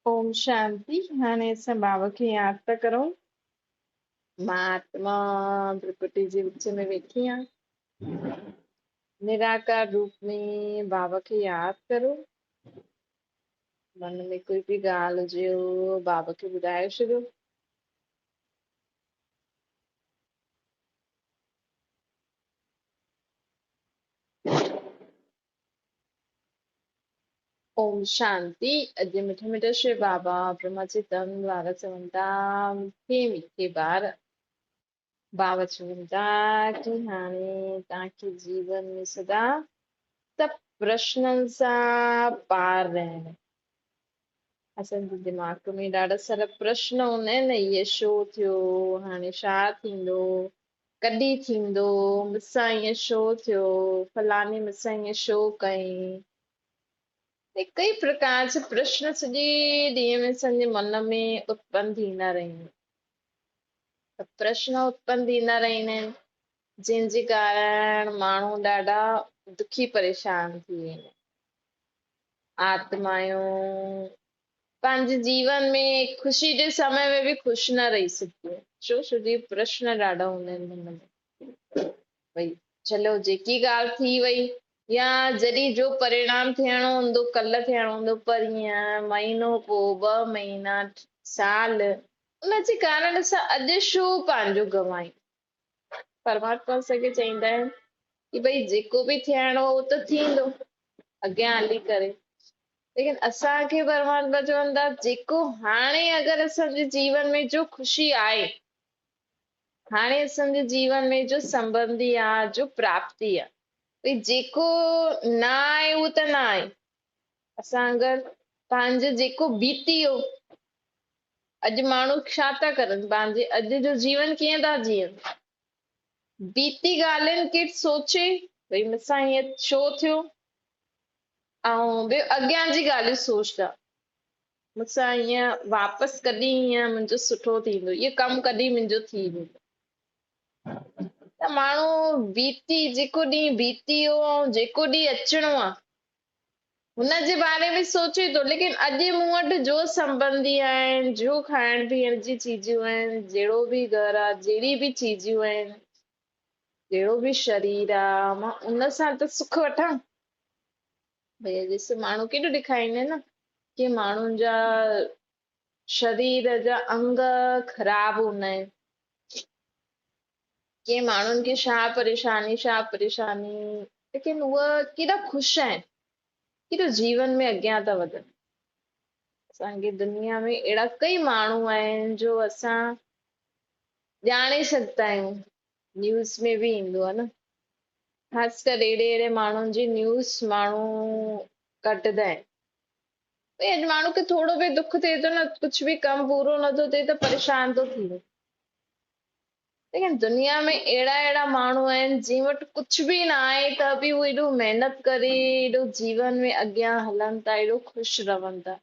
ओम शांति। हाणे असां बाबा खे यादि था करूं। मां आत्मा त्रिपुटी जे विच में वेठी आहियां। निराकार रूप में बाबा खे यादि करो। मन में कोई भी ॻाल्हि हुजे बाबा खे ॿुधाए छॾियो। ओम शांति। अॼु मिठा मिठा श्री बाबा ब्रह्मा जे तन वारा चवनि था, मीठे मीठे ॿार। बाबा चवनि था कि हाणे तव्हांखे जीवन में सदा सभु प्रश्ननि सां पार रहणो। असांजे दिमाग़ में ॾाढा सारा प्रश्न हूंदा आहिनि, इहे छो थियो, हाणे छा थींदो, कॾहिं थींदो, मूंसां ईअं छो थियो, फलाणे मूंसां ईअं छो कयईं। कई प्रकार जा प्रश्न सॼे ॾींहं में असांजे मन में उत्पन्न थींदा रहंदा आहिनि। प्रश्न उत्पन्न थींदा रहंदा आहिनि, जंहिंजे कारण माण्हू ॾाढा दुखी परेशान थी वेंदा आहिनि। आत्मायूं पंहिंजे जीवन में ख़ुशी जे समय में बि ख़ुशि न रही सघियूं। छो जी प्रश्न ॾाढा हूंदा आहिनि मन में। भई चलो जेकी ॻाल्हि थी वई, या जॾहिं जो परिणाम थियणो हूंदो कल्ह थियणो हूंदो, पर हीअं महीनो पोइ 2 महीना साल, उनजे कारण असां अॼु छो पंहिंजो गवायूं। परमात्मा असांखे चईंदा आहिनि कि भई जेको बि थियणो हो त थींदो अॻियां हली करे। लेकिन असांखे परमात्मा चवनि था जेको हाणे अगरि असांजे जीवन में जो ख़ुशी आहे, हाणे असांजे जीवन में जो संबंधी आहे, जो प्राप्ति आहे, भई जेको न आहे उहो त न आहे। असां अगरि पंहिंजो जेको बीती वियो, अॼु माण्हू छा था करनि, पंहिंजे अॼु जो जीवन कीअं था जीअनि, बीती ॻाल्हियुनि खे सोचे भई मूंसां हीअं छो थियो, ऐं ॿियो अॻियां जी ॻाल्हियूं सोचता, मूंसां ईअं वापसि कॾहिं ईअं मुंहिंजो सुठो थींदो, इहो कमु कॾहिं मुंहिंजो थी वेंदो। त माण्हू बीती जेको ॾींहुं बीती वियो ऐं जेको ॾींहुं अचिणो आहे हुनजे बारे में सोचे थो, लेकिन अॼु मूं वटि जो संबंधी आहिनि, जो खाइण पीअण जी चीजूं आहिनि, जहिड़ो बि घर आहे, जहिड़ी बि चीजूं आहिनि, जहिड़ो बि शरीर आहे, मां उन सां त सुख वठां। भई ॾिस माण्हू केॾो ॾेखारींदा आहिनि न कि माण्हुनि जा शरीर जा अंग ख़राब हूंदा आहिनि, कि माण्हुनि खे छा परेशानी, लेकिन उहे केॾा ख़ुशि आहिनि, केॾो जीवन में अॻियां था वधनि। असांजी दुनिया में अहिड़ा कई माण्हू आहिनि जो असां ॼाणे सघंदा आहियूं, न्यूज़ में बि ईंदो आहे न, ख़ासि करे अहिड़े माण्हुनि जी न्यूज़ माण्हू कटंदा आहिनि। भई अॼु माण्हू खे थोरो बि दुख थिए थो न, कुझु बि कमु पूरो नथो थिए त परेशान थो थी वञे। लेकिन दुनिया में अहिड़ा माण्हू आहिनि जिन वटि कुझु बि न आहे त बि उहे एॾो महिनत करे एॾो जीवन में अॻियां हलनि था, एॾो ख़ुशि रहनि था।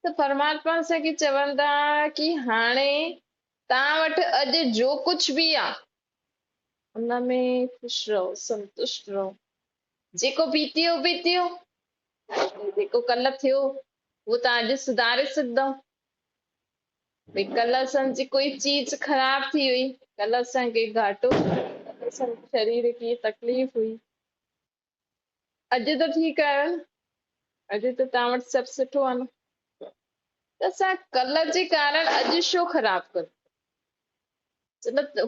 त परमात्मा असांखे चवनि था कि हाणे तव्हां वटि अॼु जो कुझु बि आहे उनमें ख़ुशि रहो, संतुष्ट रहो। जेको बीती वियो, जेको कल्ह थियो उहो तव्हां अॼु सुधारे सघंदव। भई कल्ह असांजी कोई चीज ख़राब थी वई, कल्ह असांखे घाटो, कल्ह असांजे शरीर खे तकलीफ़ हुई, अॼु त ठीकु आहे न, अॼु त तव्हां वटि सभु सुठो आहे न, त असां कल्ह जे कारण अॼु छो ख़राब करूं।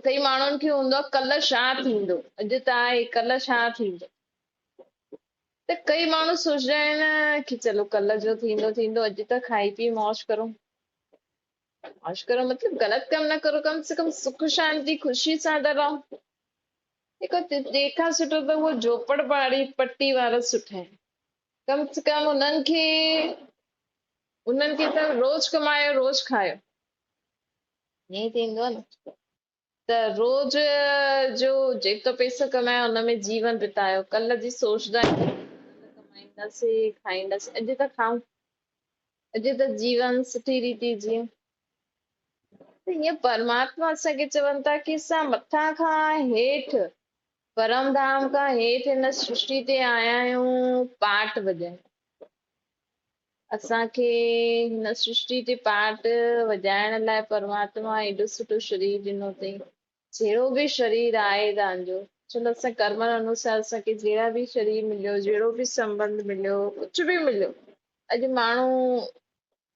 कई माण्हुनि खे हूंदो आहे कल्ह छा थींदो, अॼु त आहे कल्ह छा थींदो। त कई माण्हू सोचंदा आहिनि कि चलो कल्ह जो थींदो अॼु त खाई पी मौज करो। मौज करो मतलब गलत कम न करो, कम से कम सुख शांति ख़ुशी सां त रहो। देखो तंहिंखां सुठो त उहो झोपड़ पट्टी वारा सुठा आहिनि। कम से कम उन्हनि खे त रोज़ कमायो रोज़ खायो, ईअं थींदो आहे न। त रोज़ जो जेतिरो पैसो कमायो हुनमें जीवन बितायो, कल्ह जी सोचंदा आहियूं कमाईंदासीं खाईंदासीं, अॼु त खाऊं, अॼु त जीवन सुठी रीति जियूं। त हीअं परमात्मा असांखे चवनि था कि असां मथां खां हेठि, परम धाम खां हेठि हिन सृष्टि ते आया आहियूं पाठ वॼाइण। असांखे हिन सृष्टि ते पार्ट वॼाइण लाइ परमात्मा एॾो सुठो शरीर ॾिनो अथई। जहिड़ो बि शरीर आहे तव्हांजो, चलो असां कर्मनि अनुसार असांखे जहिड़ा बि शरीर मिलियो, जहिड़ो बि संबंध मिलियो, कुझु बि मिलियो, अॼु माण्हू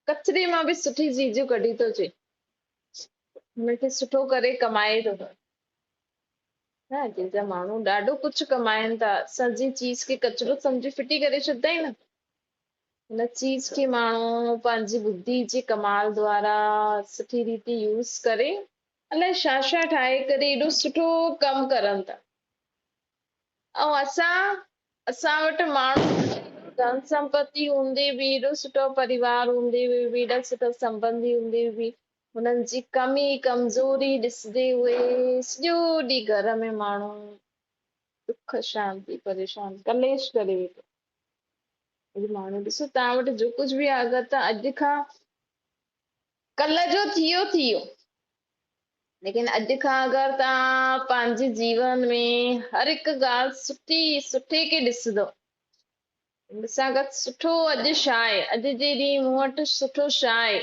कचिरे मां बि सुठी चीजूं कढी थो अचे, हुनखे सुठो करे कमाए थो। न जंहिंजा माण्हू ॾाढो कुझु कमाइनि था, सॼी चीज खे कचिरो सम्झी फिटी करे छॾींदा आहिनि न। हिन चीज खे माण्हू पंहिंजी बुद्धि जे कमाल द्वारा सुठी रीति यूज़ करे अलाए छा छा ठाहे करे एॾो सुठो कमु करनि था। ऐं असां वटि माण्हू धन संपत्ति हूंदे बि, एॾो सुठो परिवार हूंदे बि, एॾा सुठा संबंधी हूंदे बि, हुननि जी कमी कमज़ोरी ॾिसंदे उहे सॼो ॾींहुं घर में माण्हू दुख शांति परेशान कलेश करे वेठो। अॼु माण्हू ॾिसो तव्हां वटि जो कुझु बि आहे, अगरि तव्हां अॼु खां कल्ह जो थियो लेकिन अॼु खां अगरि तव्हां पंहिंजे जीवन में हर हिकु ॻाल्हि सुठे खे ॾिसंदव, ॾिसां अगरि सुठो अॼु छा आहे, अॼु जे ॾींहुं मूं वटि सुठो छा आहे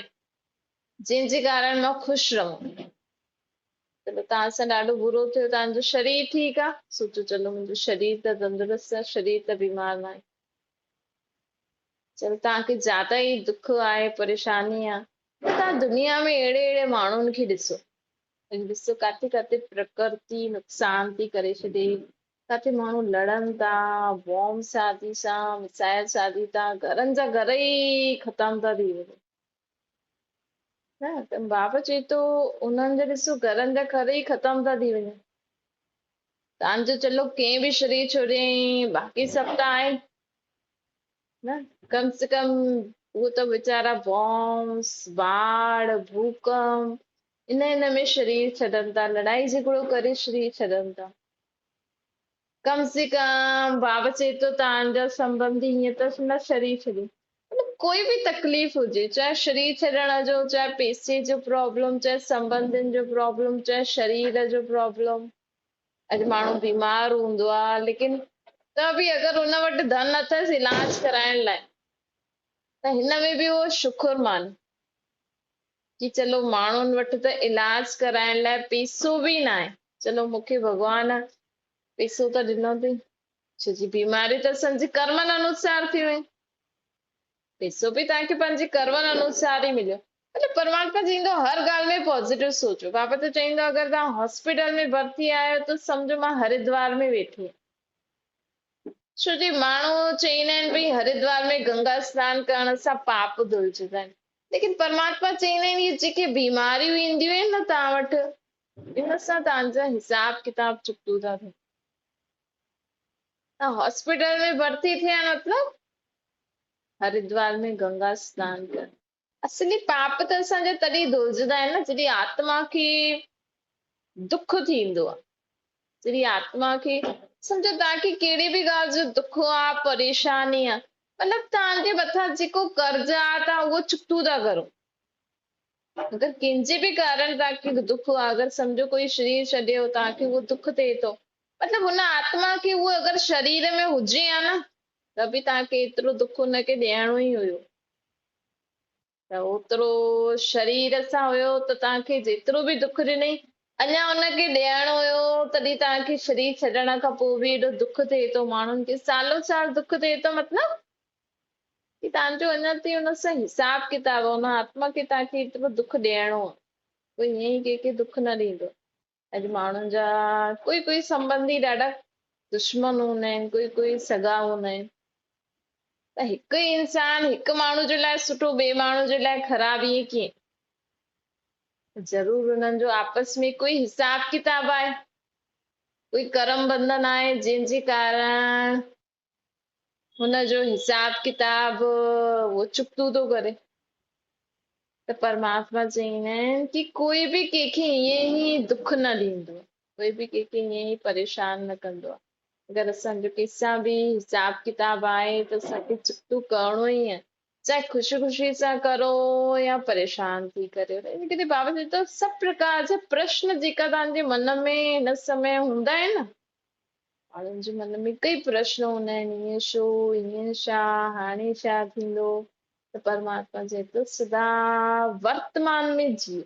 जंहिंजे कारण मां ख़ुशि रहूं। चलो तव्हां सां ॾाढो बुरो थियो, तव्हांजो शरीर ठीकु आहे, सोचो चलो मुंहिंजो शरीर त तंदुरुस्त आहे, शरीर त बीमार न आहे। चलो तव्हांखे ज्यादा ई दुख आहे, परेशानी आहे, त तव्हां दुनिया में अहिड़े अहिड़े माण्हुनि खे ॾिसो। अॼु ॾिसो काथे काथे प्रकृति नुक़सान थी करे छॾे, काथे माण्हू लड़नि था, बॉम्ब शादी सां मिसाइल शादी था, घरनि जा घर ई ख़तम था थी वञनि। न त बाबा चए थो उन्हनि जा ॾिसो घरनि जा घर ई ख़तम था थी वञनि। तव्हांजो चलो कंहिं बि शरीर छोड़ियईं, बाक़ी सभु त आहे न, कम से कम वो तो बेचारा बॉम्ब्स बाढ़ भूकंप इन में शरीर छॾनि था, लड़ाई झगड़ो करे शरीर छॾनि था। कम से कम बाबा चए थो तव्हांजा संबंधी हीअं त न शरीर छॾे, मतलब कोई भी तकलीफ़ हुजे, चाहे शरीर छॾण जो, चाहे पैसे जो प्रॉब्लम, चाहे संबंधनि जो प्रॉब्लम, चाहे शरीर जो प्रॉब्लम। अॼु माण्हू बीमार हूंदो आहे लेकिन त बि अगरि हुन वटि धन अथसि इलाज कराइण लाइ, त हिन में बि उहो शुकुर मान कि चलो माण्हुनि वटि त इलाज कराइण लाइ पैसो बि न आहे, चलो मूंखे भॻवान पैसो त ॾिनो अथई, छोजी बीमारी त असांजे कर्मनि अनुसार थी वई, पैसो बि तव्हांखे पंहिंजे कर्मनि अनुसार ई मिलियो। मतलब परमात्मा चईंदो हर ॻाल्हि में पॉज़िटिव सोचो। बाबा त चईंदो अगरि तव्हां हॉस्पिटल में भर्ती आहियो त सम्झो मां हरिद्वार में वेठी आहियां, छोजी माण्हू चईंदा आहिनि भई हरिद्वार में गंगा स्नान करण सां पाप धुलजंदा आहिनि, लेकिन परमात्मा चईंदा आहिनि इहे जेके बीमारियूं ईंदियूं आहिनि न तव्हां वटि, इन सां तव्हांजा हिसाब किताब चुकतो था थियनि। तव्हां हॉस्पिटल में भर्ती थिया मतलब हरिद्वार में गंगा स्नान कर, असली पाप त असांजा तॾहिं धुलजंदा आहिनि न जॾहिं आत्मा खे दुख थींदो आहे, जॾहिं आत्मा खे सम्झो तव्हांखे कहिड़ी बि ॻाल्हि जो दुख आहे, परेशानी आहे, मतलब तव्हांजे मथां जेको कर्ज़ आहे तव्हां उहो चुकतो था करो। अगरि कंहिंजे बि कारण तव्हांखे दुख आहे, अगरि सम्झो कोई शरीर छॾियो तव्हांखे उहो दुख थिए थो, मतलब हुन आत्मा खे उहो अगरि शरीर में हुजे हा न त बि तव्हांखे एतिरो दुख हुनखे ॾियणो ई हुयो, त ओतिरो शरीर सां हुयो त तव्हांखे जेतिरो बि दुख ॾिनई अञा हुनखे ॾियणो हुयो, तॾहिं तव्हांखे शरीर छॾण खां पोइ बि एॾो दुख थिए थो, माण्हुनि खे सालो साल दुख थिए थो, मतलब कि तव्हांजो अञा ताईं हुन सां हिसाब किताब, हुन आत्मा खे तव्हांखे एतिरो दुख ॾियणो आहे। कोई ईअं ई कंहिंखे दुख न ॾींदो। अॼु माण्हुनि जा कोई कोई संबंधी ॾाढा दुश्मन हूंदा आहिनि, कोई कोई सगा हूंदा आहिनि, त हिकु इंसान हिकु माण्हू जे लाइ सुठो ॿिए माण्हू जे लाइ ख़राब, ईअं कीअं? ज़रूर हुननि जो आपस में कोई हिसाब किताब आहे, कोई कर्म बंधन आहे जंहिंजे कारण हुनजो हिसाब किताब वो चुकतो थो करे। त परमात्मा चईंदा आहिनि कि कोई बि कंहिंखे ईअं ई दुख न ॾींदो, कोई बि कंहिंखे ईअं ई परेशान न कंदो आहे। अगरि असांजो कंहिंसां बि हिसाब किताब आहे त असांखे चुकतो करणो ई आहे, चाहे ख़ुशी ख़ुशी सां करो या परेशान थी करे। किथे बाबा चए थो सभु प्रकार जा प्रश्न जेका तव्हांजे मन में हिन समय हूंदा आहिनि न, माण्हुनि जे मन में कई प्रश्न हूंदा आहिनि, ईअं छो, ईअं छा, हाणे छा थींदो, त परमात्मा चए थो सदा वर्तमान में जियो।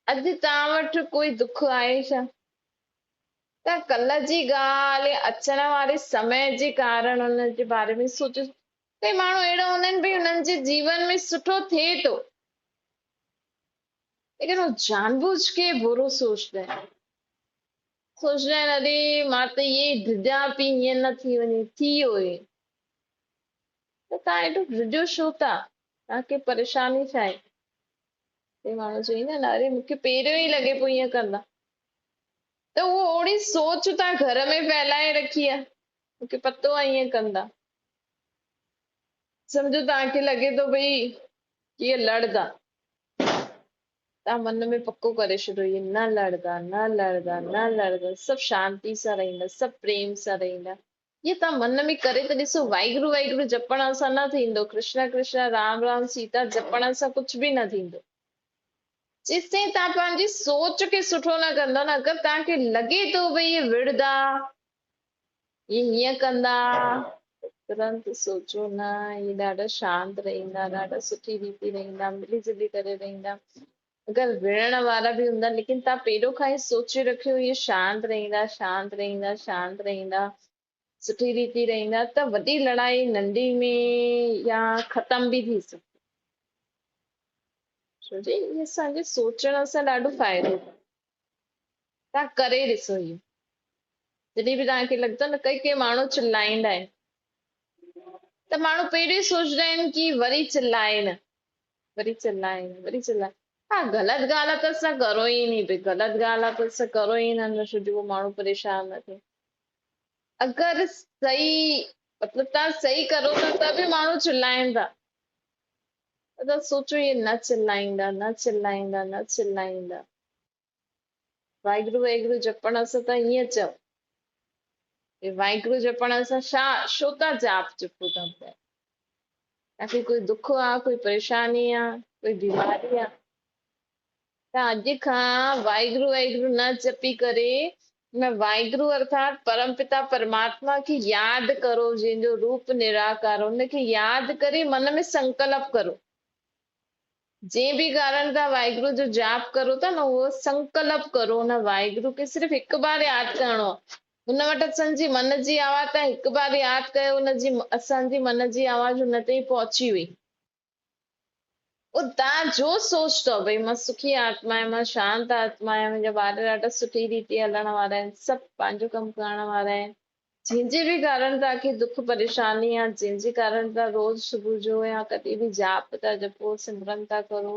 अॼु तव्हां वटि कोई दुख आहे छा? त कल्ह जी ॻाल्हि अचण वारे समय जे कारण हुन जे बारे में सोचो। कई माण्हू अहिड़ा हूंदा आहिनि भई हुननि जे जीवन में सुठो थिए थो, लेकिन वो जानबूझ के बुरो सोचते हैं। सोचते हैं अरे मां त ये ड्रिॼा पई, ईअं न थी वञे, थी वियो हे। त तव्हां एॾो ड्रिॼो छो था? तव्हांखे परेशानी छा आहे? ते माण्हू चवंदा आहिनि अरे मूंखे पहिरियों ई लॻे पियो ईअं कंदा। त उहो ओड़ी सोच तव्हां घर में फैलाए रखी आहे, मूंखे पतो आहे ईअं कंदा। सम्झो तव्हांखे लॻे थो भई इहे लड़दा, तव्हां मन में पको करे छॾियो इहे न लड़दा, न लड़दा, न लड़दा, सभु शांति सां रहंदा, सभु प्रेम सां रहंदा। इहे तव्हां मन में करे त ॾिसो, वाहिगुरु वाहिगुरु जपण सां न थींदो, कृष्ण कृष्ण राम राम सीता जपण सां कुझु बि न थींदो। जेसिताईं तव्हां पंहिंजी सोच खे सुठो न कंदो न, अगरि तव्हांखे लॻे थो भई इहे विढ़दा, इहे हीअं कंदा, तुरंत सोचो न, इहे ॾाढा शांत रहंदा, ॾाढा सुठी रीति रहंदा, मिली जुली करे रहंदा। अगरि विढ़ण वारा बि हूंदा, लेकिन तव्हां पहिरियों खां ई सोचे रखियो इहे शांत रहंदा, शांत रहंदा, शांत रहंदा, सुठी रीति रहंदा, त वॾी लड़ाई नंढी में या ख़तम बि थी सघे। छोजी इहे असांजे सोचण सां ॾाढो फ़ाइदो। तव्हां करे ॾिसो इहो, जॾहिं बि तव्हांखे लॻंदो न कई माण्हू चिल्लाईंदा आहिनि, त माण्हू पहिरियों ई सोचंदा आहिनि कि वरी चिल्लाइनि, वरी चिल्लाइनि, वरी चिल्लाइनि। हा ग़लति ॻाल्हि आहे त असां करो ई नहीं भई, ग़लति ॻाल्हि आहे त असां करो ई न, छोजो उहो माण्हू परेशान न थिए। अगरि सही मतिलबु तव्हां सही करो था त बि माण्हू चिल्लाइनि था, त सोचो इहे न चिल्लाईंदा, न चिल्लाईंदा, न चिल्लाईंदा। वाहिगुरु वाहिगुरु जपण सां त हीअं चओ, वाहिगुरु जपण सां छो था जाप जपो था पिया? तव्हांखे कोई दुख आहे, कोई परेशानी आहे, कोई बीमारी आहे, तव्हां अॼु खां वाहिगुरु वाहिगुरु न जपी करे न वाहिगुरु अर्थात परमपिता परमात्मा खे यादि करो, जंहिंजो रूप निराकार, हुनखे यादि करे मन में संकल्प करो। जंहिं बि कारण तव्हां वाहिगुरु जो जाप करो था न, उहो संकल्प करो, हुन वाहिगुरु खे सिर्फ़ु हिकु बार यादि करिणो आहे। हुन वटि असांजी मन जी आवाज़ तव्हां हिकु बार यादि कयो, हुनजी असांजी मन जी आवाज़ हुन ताईं पहुची वई। तव्हां जो सोचतो भई मां सुखी आत्मा आहियां, मां शांत आत्मा आहियां, मुंहिंजा ॿार ॾाढा सुठी रीति हलण वारा आहिनि, सभु पंहिंजो कमु करण वारा आहिनि, जंहिंजे बि कारण तव्हांखे दुख परेशानी आहे, जंहिंजे कारण तव्हां रोज़ सुबुह जो या कॾहिं बि जाप था जपो, सिमरन था करो,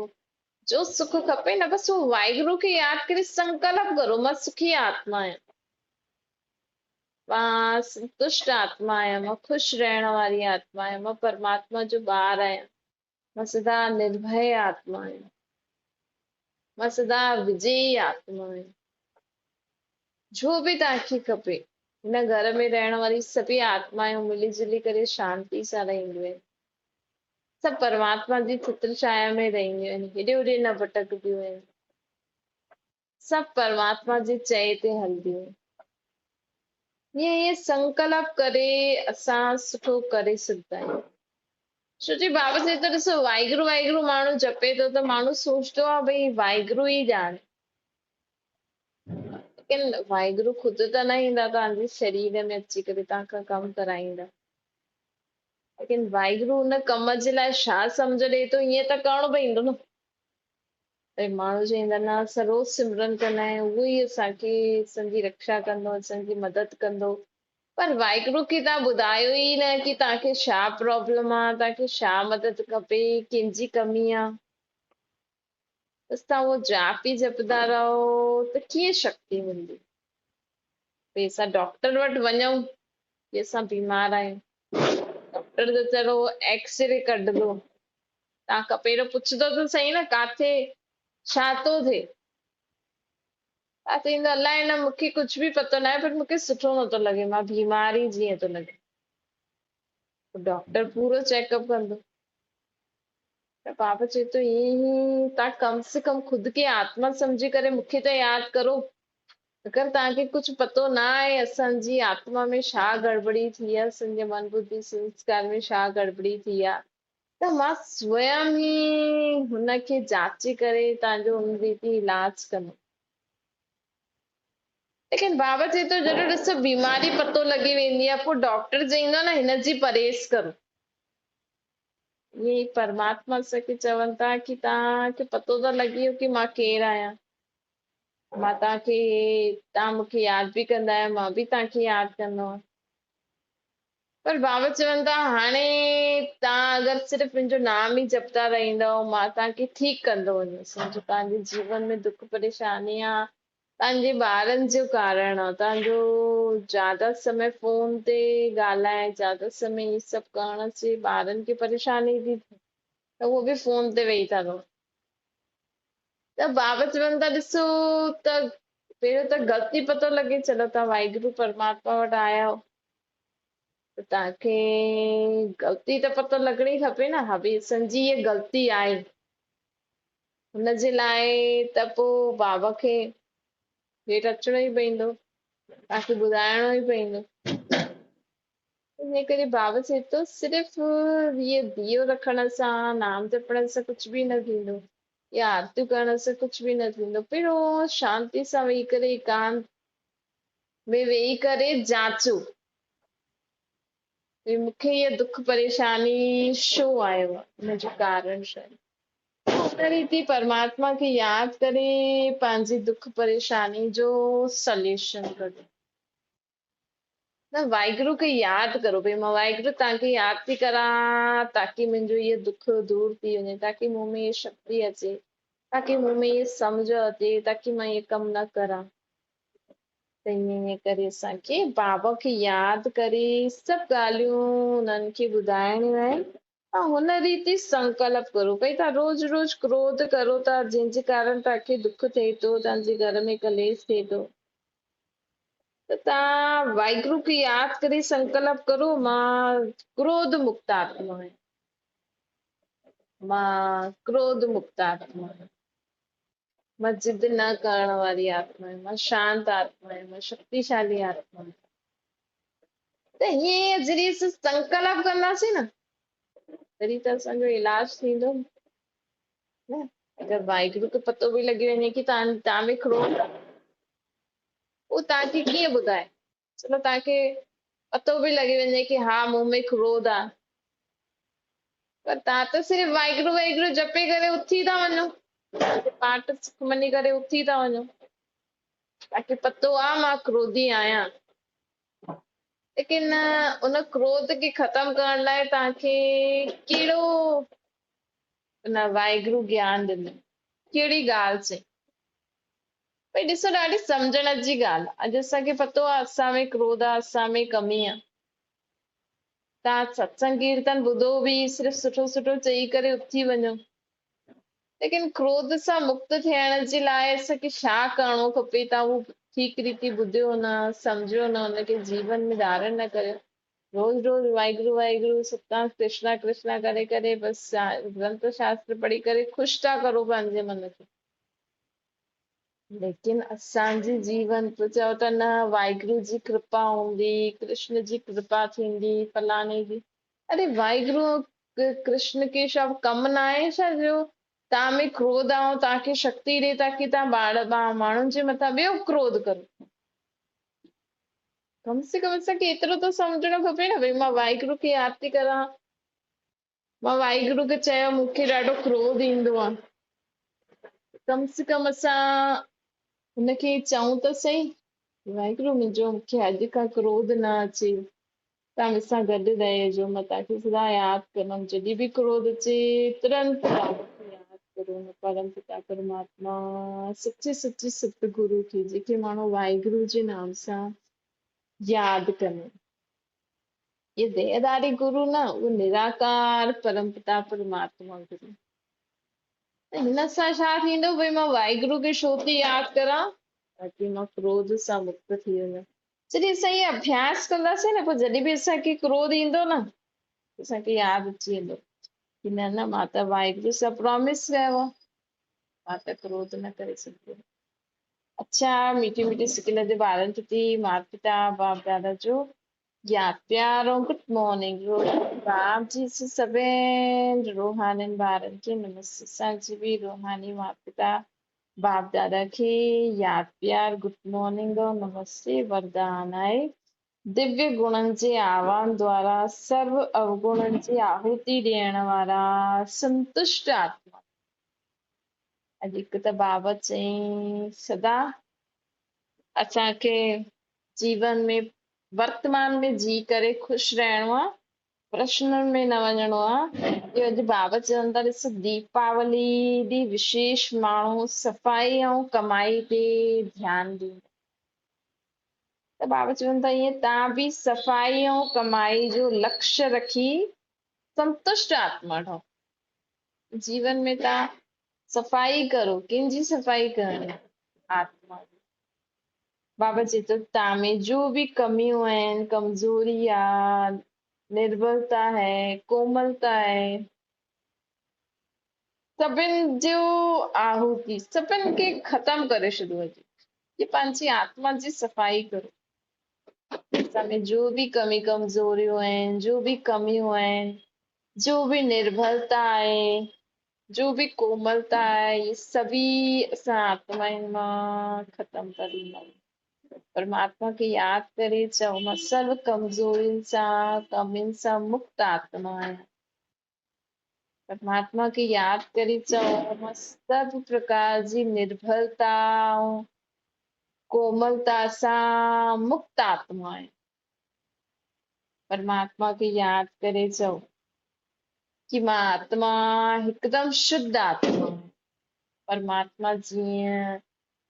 जो सुख खपे न, बसि उहो वाहिगुरु खे यादि करे संकल्प करो, मां सुखी आत्मा आहियां, मां संतुष्ट आत्मा आहियां, मां ख़ुशि रहण वारी आत्मा आहियां, मां परमात्मा जो ॿार आहियां, मां सदा निर्भय आत्मा आहियां, मां सदा विजयी आत्मा आहियां। जो बि तव्हांखे खपे, हिन घर में रहण वारी सभी आत्मायूं मिली जुली करे शांति सां रहंदियूं आहिनि, सभु परमात्मा जी चित्र छाया में रहंदियूं आहिनि, हेॾे होॾे न भटकदियूं आहिनि, सभु परमात्मा जे चए ते हलदियूं आहिनि। ईअं संकल्प करे असां सुठो करे सघंदा आहियूं। छोजी बाबा चए थो ॾिसो, वाहिगुरु वाहिगुरु माण्हू जपे थो त माण्हू सोचतो आहे भई वाहिगुरु ई ॼाणे, लेकिन वाहिगुरु ख़ुदि त न ईंदा तव्हांजे शरीर में अची करे तव्हां खां कमु कराईंदा, लेकिन वाहिगुरु हुन कम जे लाइ छा सम्झ ॾिए थो, ईअं त करिणो पवंदो न। भई माण्हू चवंदा न असां रोज़ सिमरन कंदा आहियूं, उहो ई असांखे असांजी रक्षा कंदो, असांजी मदद कंदो, पर वाहिगुरु खे तव्हां ॿुधायो ई न कि तव्हांखे छा प्रॉब्लम आहे, तव्हांखे छा मदद खपे, कंहिंजी कमी आहे, बसि तव्हां उहो जाप ई जपदा रहो त कीअं शक्ति मिलंदी? भई असां डॉक्टर वटि वञूं कि असां बीमार आहियूं, डॉक्टर त चलो एक्सरे कढंदो, तव्हां खां पहिरियों पुछंदो त सही न काथे छा थो थिए, तव्हां चवंदो अलाए न मूंखे कुझु बि पतो न आहे, पर मूंखे सुठो नथो लॻे, मां बीमार ई जीअं थो लॻे, डॉक्टर पूरो चेकअप कंदो। त पापा चए थो ईअं ई तव्हां कम से कम ख़ुदि खे आत्मा सम्झी करे मूंखे त यादि करो, अगरि तव्हांखे कुझु पतो न आहे असांजी आत्मा में छा गड़बड़ी थी आहे, असांजे मन बुद्धि संस्कार में छा गड़बड़ी थी आहे, त मां स्वयं ई हुनखे जांचे करे तव्हांजो हुन रीति इलाज कंदमि। लेकिन बाबा चए थो जॾहिं ॾिसो बीमारी पतो लॻी वेंदी आहे पोइ डॉक्टर चईंदो न हिनजी परहेज़ करो। ये परमात्मा असांखे चवनि था कि तव्हांखे पतो त लॻी वियो कि मां केरु आहियां, मां तव्हांखे, तव्हां मूंखे यादि बि कंदा आहियो, मां बि तव्हांखे यादि कंदो। पर बाबा चवनि था हाणे तव्हां अगरि सिर्फ़ु मुंहिंजो नाम ई जपता रहंदव मां तव्हांखे ठीकु कंदो वञो। सम्झो तव्हांजे जीवन में दुख परेशानी आहे तव्हांजे ॿारनि जो कारण आहे, तव्हांजो ज्यादा समय फोन ते ॻाल्हाए, ज्यादा समय इहे सभु करण से ॿारनि खे परेशानी थी थिए त उहो बि फोन ते वेही था रहो। त बाबा चवनि था ॾिसो त पहिरियों त ग़लती पतो लॻे, चलो तव्हां वाहिगुरु परमात्मा वटि आया आहियो त तव्हांखे ग़लती त पतो लॻणी खपे न, हा भई असांजी हीअ ग़लती आहे, हुनजे लाइ त पोइ बाबा खे हेठि अचिणो ई पवंदो, तव्हांखे ॿुधाइणो ई पवंदो। इन करे बाबा चए थो सिर्फ़ु हीअ दियो रखण सां, नाम जपण सां कुझु बि न थींदो, या आरतियूं करण सां कुझु बि न थींदो। पहिरियों शांति सां वेही करे एकांत में वेही करे जाचो भई मूंखे हीअ दुख परेशानी छो आयो आहे, हुनजो कारण छा आहे। हुन रीति परमात्मा खे यादि करे पंहिंजी दुख परेशानी जो सल्यूशन कढो। न वाहिगुरु खे यादि करो भई मां वाहिगुरु तव्हांखे यादि थी करां ताकी मुंहिंजो इहो दुख दूर थी वञे, ताकी मूं में इहा शक्ति अचे, ताकी मूं में इहा सम्झ अचे, ताकी मां इहे कम न करां। त ईअं करे असांखे बाबा खे यादि करे सभु ॻाल्हियूं उन्हनि खे ॿुधाइणियूं आहिनि ऐं हुन रीति संकल्प करो। भई तव्हां रोज रोज क्रोध करो था जंहिंजे कारण तव्हांखे दुख थिए थो, तव्हांजे घर में कलेश थिए थो, त तव्हां वाहिगुरु खे यादि करे संकल्प करो मां क्रोध मुक्त आत्मा आहियां, मां क्रोध मुक्त आत्मा आहियां, मां जिद न करण वारी आत्मा आहियां, मां शांत आत्मा आहियां, मां शक्तिशाली आत्मा आहियां। त हीअं जॾहिं असां संकल्प कंदासीं न तॾहिं त असांजो इलाज थींदो न। अगरि वाहिगुरु खे पतो बि लॻी वञे कि तव्हां में क्रोध आहे, उहो तव्हांखे कीअं ॿुधाए, चलो तव्हांखे पतो बि लॻी वञे कि हा मूं में क्रोध आहे, पर तव्हां त सिर्फ़ु वाहिगुरु वाहिगुरु जपे करे उथी था वञो, पाठ सुखमनी करे उथी था वञो, तव्हांखे पतो आहे मां क्रोधी आहियां, लेकिन उन क्रोध खे ख़तम करण लाइ तव्हांखे कहिड़ो न वाहिगुरु ज्ञान ॾिनो, कहिड़ी ॻाल्हि चई। भई ॾिसो ॾाढी सम्झण जी ॻाल्हि आहे, अॼु असांखे पतो आहे असां में क्रोध आहे, असां में कमी आहे, तव्हां सत्संग कीर्तन ॿुधो बि सिर्फ़ु सुठो सुठो चई करे उथी वञो, लेकिन क्रोध सां मुक्त थियण जे लाइ असांखे छा करणो खपे तव्हां उहो ठीकु रीति ॿुधियो न, सम्झियो न, हुनखे जीवन में धारण न कयो, रोज रोज वाहिगुरु वाहिगुरु सतनाम कृष्णा कृष्णा करे करे बसि ग्रंथ शास्त्र पढ़ी करे ख़ुशि था करो पंहिंजे मन खे, लेकिन असांजे जीवन तो चओ था न वाहिगुरु जी कृपा हूंदी, कृष्ण जी कृपा थींदी फलाणे जी, अरे वाहिगुरु कृष्ण खे छा कम न आहे छा जो तव्हां में क्रोध आहे तव्हांखे शक्ति ॾे ताकी तव्हां माण्हुनि जे मथां ॿियो क्रोध करो। कम से कम असांखे एतिरो त सम्झणो खपे न भई मां वाहिगुरु खे यादि थी करां, मां वाहिगुरु खे चयो मूंखे ॾाढो क्रोध ईंदो आहे, कम से कम असां हुनखे चऊं त सही वाहिगुरु मुंहिंजो मूंखे अॼु खां क्रोध न अचे, तव्हां मूंसां गॾु रहिजो, मां तव्हांखे सदा यादि कंदमि, जॾहिं बि क्रोध अचे तुरंत यादि करो परम पिता परमात्मा सचे सचे सतगुरु खे, जेके माण्हू वाहिगुरु जे नाम सां यादि कनि। ये देहदारी गुरु न, उहो निराकार परम पिता परमात्मा गुरु। त हिन सां छा थींदो भई मां वाहिगुरु खे छो थी यादि करां ताकी मां क्रोध सां मुक्त थी वञा। जॾहिं असां इहे अभ्यास कंदासीं न पोइ जॾहिं बि असांखे क्रोध ईंदो न असांखे यादि अची वेंदो कि न न मां त वाहिगुरु सां प्रॉमिस कयो आहे, मां त क्रोध न करे सघंदमि। अच्छा मीठी मीठी सिकल जे ॿारनि प्रति माता पिता बाप दादा जो यादि प्यारो गुड मॉर्निंग बाप जी से सभिनि रूहानी ॿारनि खे नमस्ते। असांजी बि रूहानी माता पिता बाप दादा खे यादि प्यार गुड मॉर्निंग और नमस्ते वरदान आहे। दिव्य गुणनि जे आह्वान द्वारा सर्व अवगुणनि जी आहुति ॾियण वारा संतुष्ट आत्मा। अॼु हिकु त बाबा चई सदा असांखे जीवन में वर्तमान में जी करे ख़ुशि रहणो आहे, प्रश्ननि में न वञणो आहे। इहो अॼु बाबा चवनि था ॾिसो दीपावली ॾींहुं विशेष माण्हू सफ़ाई ऐं कमाई ते ध्यानु ॾींदा। त बाबा चवनि था ईअं तव्हां बि सफ़ाई ऐं कमाई जो लक्ष्य रखी संतुष्ट आत्मा ठहो। जीवन में तव्हां सफ़ाई करो। कंहिंजी सफ़ाई करणी? आत्मा जी। बाबा चए थो तव्हां में जो बि कमियूं आहिनि, कमज़ोरी आहे, निर्बलता है, कोमलता है, सभिनि जो आहुति सभिनि खे ख़तम करे छॾियो अॼु। ये पंहिंजी आत्मा जी सफ़ाई करो। असां में जो भी कमी कमजोरियूं आहिनि, जो भी कमियूं आहिनि, जो भी निर्भरता आहे, जो भी कोमलता आहे, ये सभी असां आत्माउनि मां ख़तम करे ॾींदा। परमात्मा खे यादि करे चओ मां सर्व कमज़ोरियुनि सां कमियुनि सां मुक्त आत्मा आहियां। परमात्मा खे यादि करे चओ मां सभु प्रकार जी निर्भरता ऐं कोमलता सां मुक्त आत्मा आहियां। परमात्मा खे यादि करे चओ कि मां आत्मा हिकदमि शुद्ध आत्मा आहियां। परमात्मा जीअं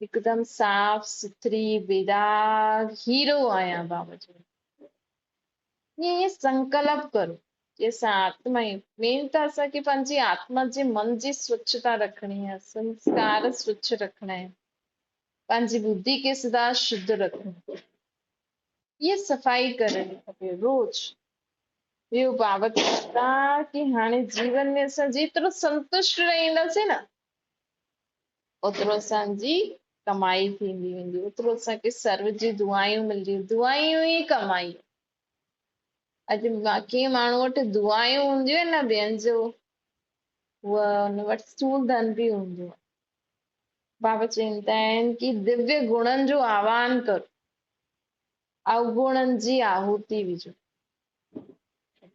हिकदमि साफ़ सुथरी बेदाग हीरो आहियां। बाबा चओ ईअं संकल्प करो कि असां आत्मा आहियूं। मेन त असांखे पंहिंजी आत्मा जे मन जी स्वच्छता रखणी आहे, संस्कार स्वच्छ रखणा आहिनि, पंहिंजी बुद्धि खे सदा शुद्ध रखणो। ये सफ़ाई करणी खपे रोज़। ॿियो बाबा चवंदा कि हाणे जीवन में असां जेतिरो संतुष्ट रहंदासीं न ओतिरो असांजी कमाई थींदी वेंदी, ओतिरो असांखे सर्व जी दुआयूं मिलंदियूं। दुआयूं ई कमाई। अॼु कंहिं माण्हू वटि दुआयूं हूंदियूं आहिनि न ॿियनि जो, उहा हुन वटि स्थूल धन बि हूंदो आहे। बाबा चवंदा आहिनि कि दिव्य गुणनि जो आह्वान करो, अवगुणनि जी आहुति विझो।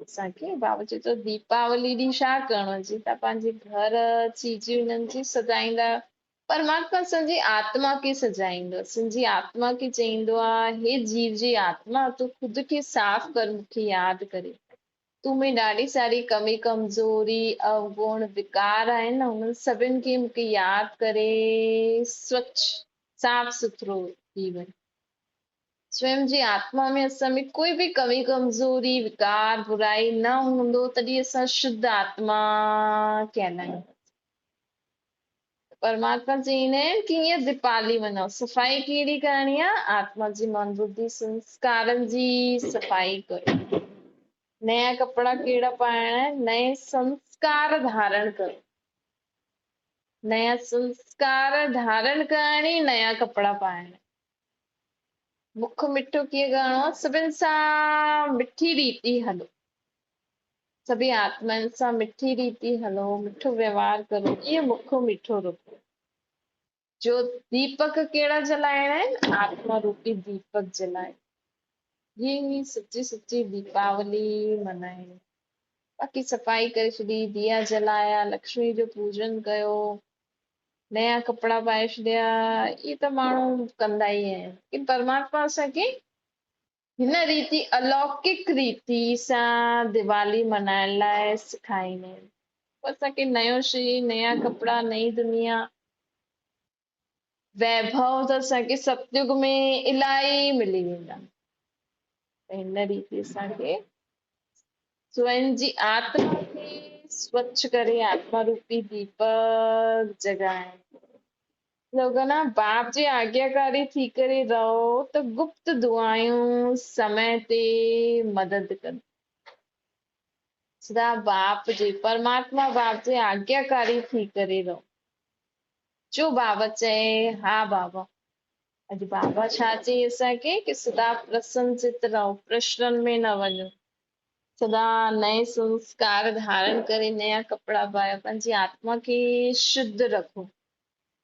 असांखे बाबा चए थो दीपावली ॾींहुं छा करणो? जी तव्हां पंहिंजे घर चीजूं हिननि जी सजाईंदा। परमात्मा असांजी आत्मा खे सजाईंदो, असांजी आत्मा खे चईंदो आहे हे जीव जी आत्मा तूं ख़ुदि खे साफ़ कर, मूंखे यादि करे। तूं में ॾाढी सारी कमी कमज़ोरी अवगुण विकार आहिनि न, उन्हनि सभिनि खे मूंखे यादि करे स्वच्छ साफ़ सुथरो थी वञे। स्वयं जी आत्मा में असां में कोई भी कमी कमजोरी विकार बुराई न हूंदो तॾहिं असां शुद्ध आत्मा कहलायूं। परमात्मा चईंदा आहिनि कि ईअं दीपावली मनाओ। सफ़ाई कहिड़ी करणी आहे? आत्मा जी मन बुद्धि संस्कारनि जी सफ़ाई करो। नया कपिड़ा कहिड़ा पाइणा आहिनि? नए संस्कार धारण करो। नया संस्कार धारण करणी, नया कपिड़ा पाइणा। मुख मिठो कीअं करणो आहे? सभिनि सां मिठी रीति हलो, सभी आत्माउनि सां मिठी रीति हलो, मिठो व्यवहार करो, ईअं मुख मिठो रखो। जो दीपक कहिड़ा जलाइणा आहिनि? आत्मा रूपी दीपक जलाए। ये सच्ची सच्ची दीपावली मनाइणी। बाक़ी सफ़ाई करे छॾी, दिया जलाया, लक्ष्मी जो पूजन कयो, नया कपिड़ा पाए छॾिया, ये त माण्हू कंदा ई आहिनि। कि परमात्मा असांखे हिन रीति अलौकिक रीति सां दिवाली मनाइण लाइ सेखारींदा आहिनि। असांखे नयो शरीर, नया कपिड़ा, नई दुनिया, वैभव त असांखे सतयुग में इलाही मिली वेंदा। हिन रीति असांखे स्वयं जी आत्मा खे स्वच्छ करे आत्मा रूपी दीपक जगाइण। लोग ना बाप जे आज्ञाकारी थी करे रहो त गुप्त दुआयूं समय ते मदद कनि। सदा बाप जे परमात्मा बाप जे आज्ञाकारी थी करे रहो। जो बाबा चए हा बाबा अॼु बाबा छा चई असांखे कि सदा प्रसन्नचित रहो, प्रश्ननि में न वञो, सदा नए संस्कार धारण करे नया कपिड़ा पायो, पंहिंजी आत्मा खे शुद्ध रखो।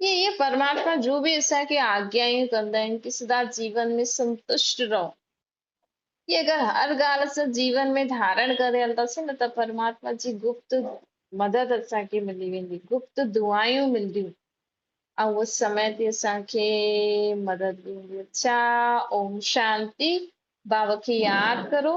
ये परमात्मा जो भी असांखे आज्ञायूं कंदा आहिनि कि सदा जीवन में संतुष्ट रहो, ये अगर हर ॻाल्हि असां जीवन में धारण करे हलंदासीं न त परमात्मा जी गुप्त मदद असांखे मिली वेंदी, गुप्त दुआयूं मिलंदियूं ऐं उस समय ते असांखे मदद मिलंदी। अच्छा, ओम शांति। बाबा खे यादि करो,